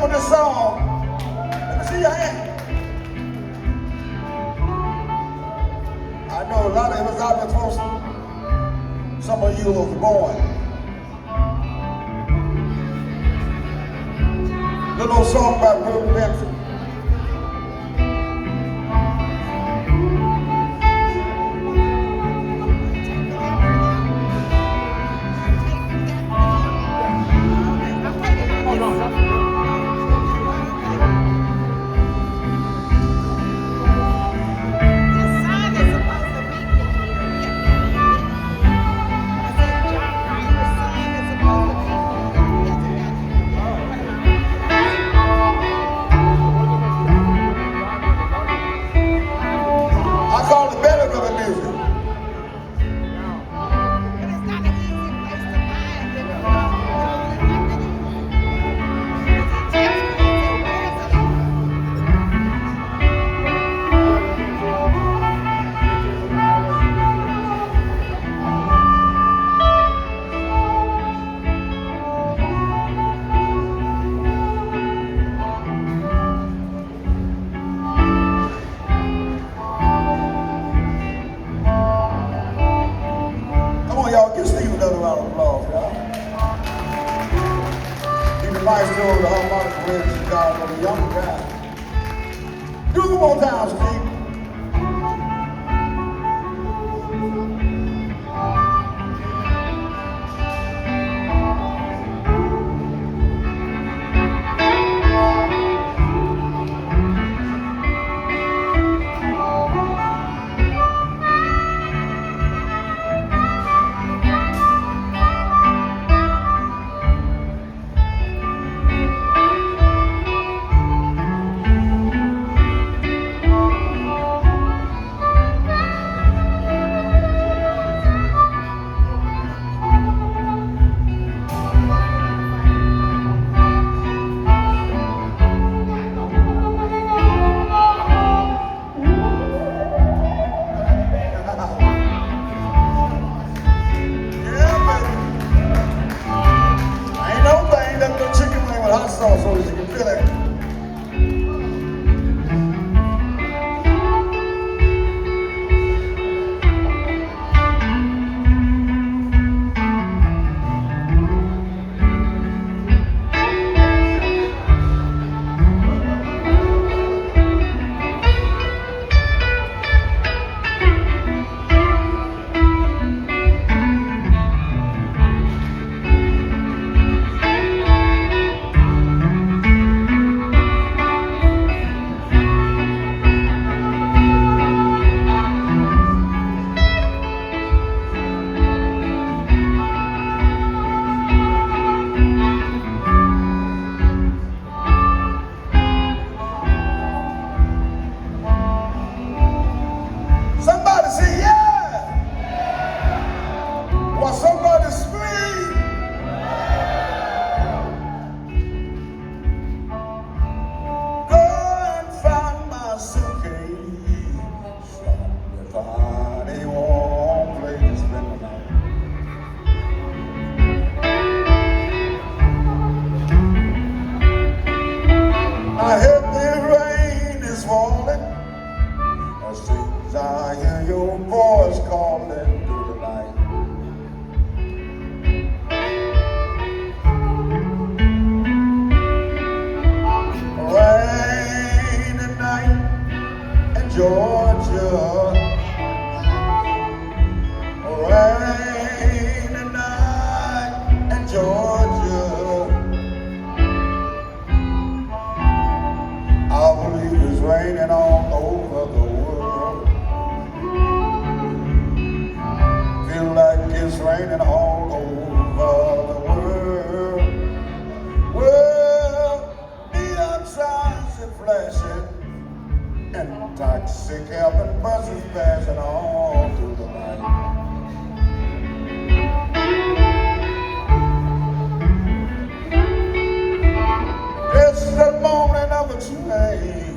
remember this song? Let me see your hand. I know a lot of us out there close. Some of you was born. Little old song about Willie Benson. Nice to the harmonica players in Chicago, the young guy. Do it one more time, Steve. So as you can feel it. I hear the rain is falling. As soon as I hear your voice calling through the night. Rain at night in Georgia. Rain at night in Georgia. Raining all over the world. Feel like it's raining all over the world. Well, neon signs are flashing and taxi cab and buses passing all through the night. It's the morning of a train.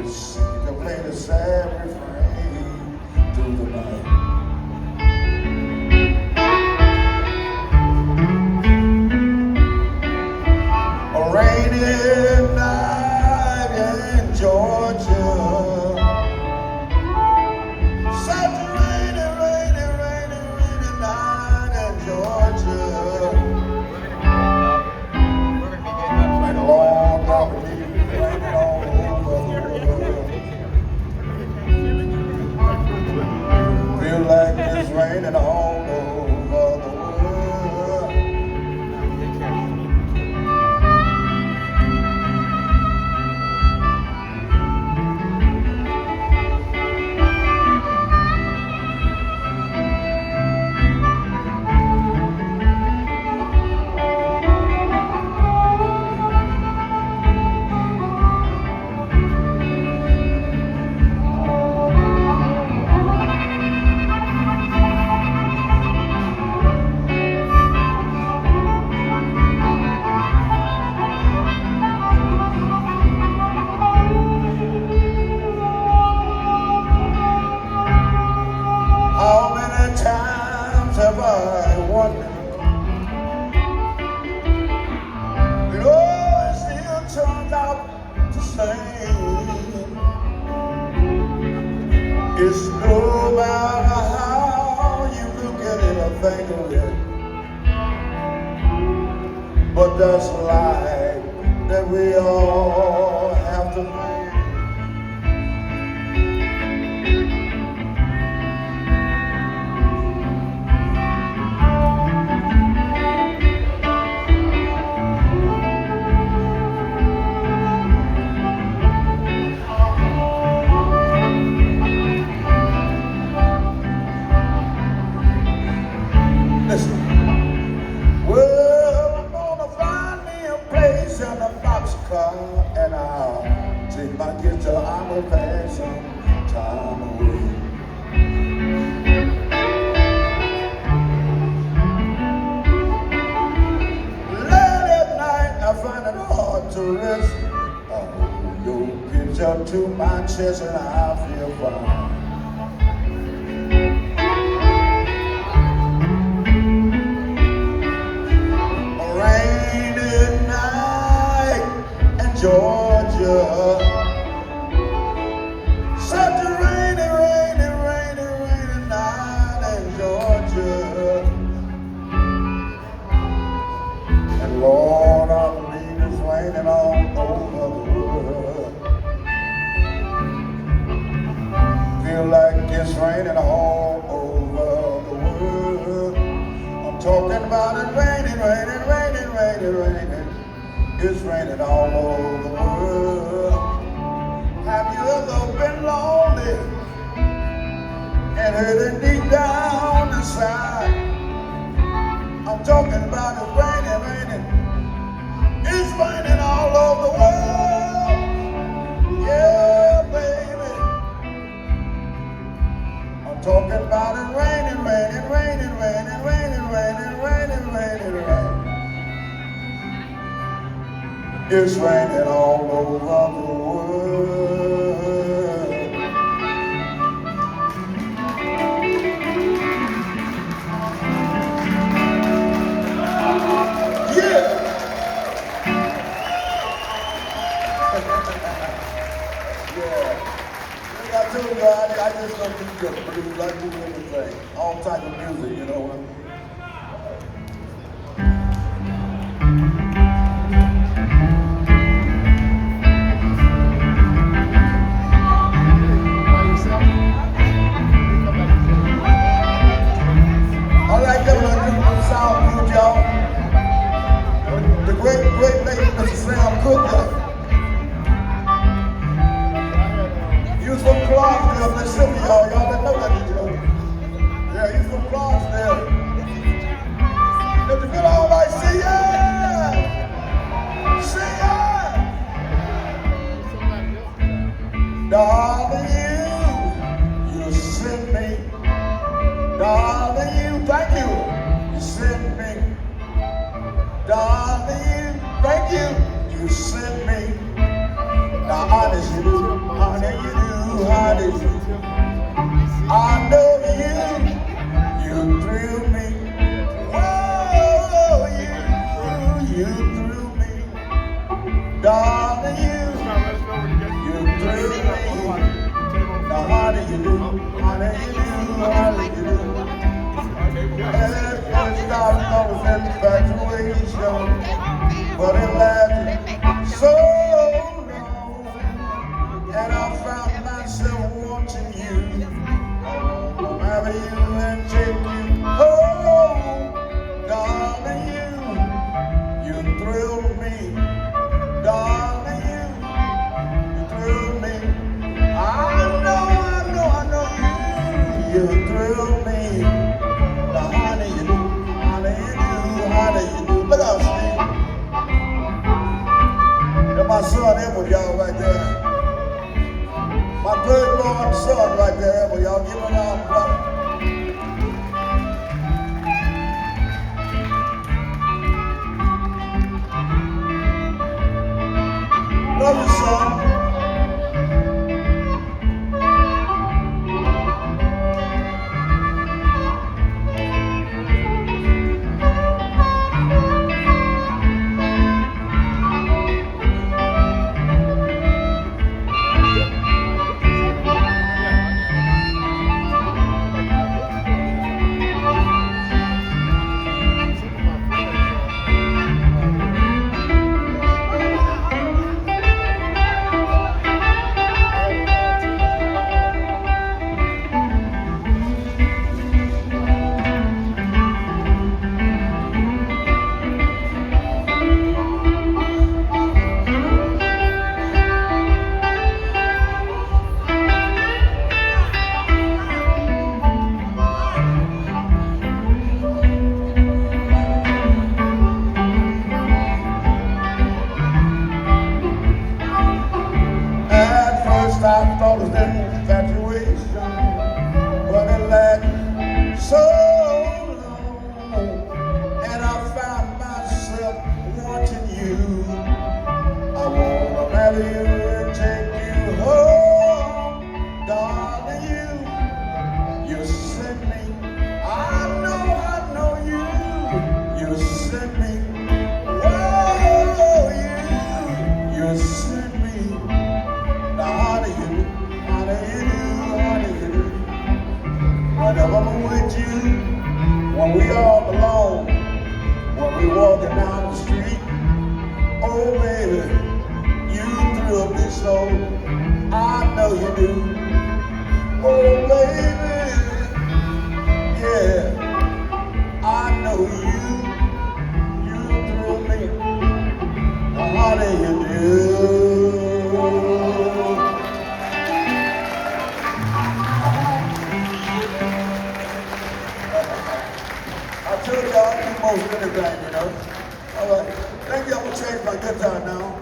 To play the sad refrain through the night. A rainy but that's a lie that we all have to face. Listen. Well, I'm gonna find me a place in a boxcar, and I'll take my guitar. I'm gonna pass some time away. Late at night, I find it hard to rest. I hold your picture to my chest, and I feel fine. Georgia, such a rainy, rainy, rainy, rainy night in Georgia. And Lord, I believe it's raining all over the world. Feel like it's raining all over the world. I'm talking about it raining, raining, raining, raining, raining. It's raining all over the world. Have you ever been lonely and hurting deep down inside? I'm talking about it raining, raining. It's raining all over the world. Yeah, baby. I'm talking about it raining, raining, raining, raining, raining, raining, raining, raining, raining. It's raining all over the world. Yeah. Yeah. Like I told you, I just don't do the blues. I do everything. All type of music, you know what I mean? The great lady, Mr. Sam Cooke. He was from Clarksville, Mississippi, y'all. Y'all didn't know that, did you? Yeah, he's from Clarksville. Did you feel all right? See ya! See ya! Darling, you sent me. Darling, you, thank you. You sent me. Darling, thank you. You sent me. Now, honey, you do. Honey, you do. Honey, you do. I know you threw me. Whoa, you threw me. Darling, you threw me. Now, honey, you do. Honey, you do. Honey, you do. And first started on was infatuation, but it lasted so long, and I found myself wanting you. I'll marry you and take you home, darling. You thrilled me, darling. You thrilled me. I know you thrilled me. Honey, you do. Look out, Steve. That's my son Edward, y'all, right there. My third born son right there, Edward, y'all. Give him an arm, brother. Love you, son. you. I wanna marry you and take you home, darling. You sent me. I know you. You sent me. Oh, you sent me. Now how do you do? Whenever I'm with you, when we all alone, when we walking down the street, oh baby, you thrill me so. I know you do. Oh baby, yeah, I know you thrill me. How do you do? I told y'all I do most anything, you know. All right. Thank you. I'm gonna change my guitar now.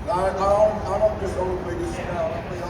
I don't just only play this style. I play all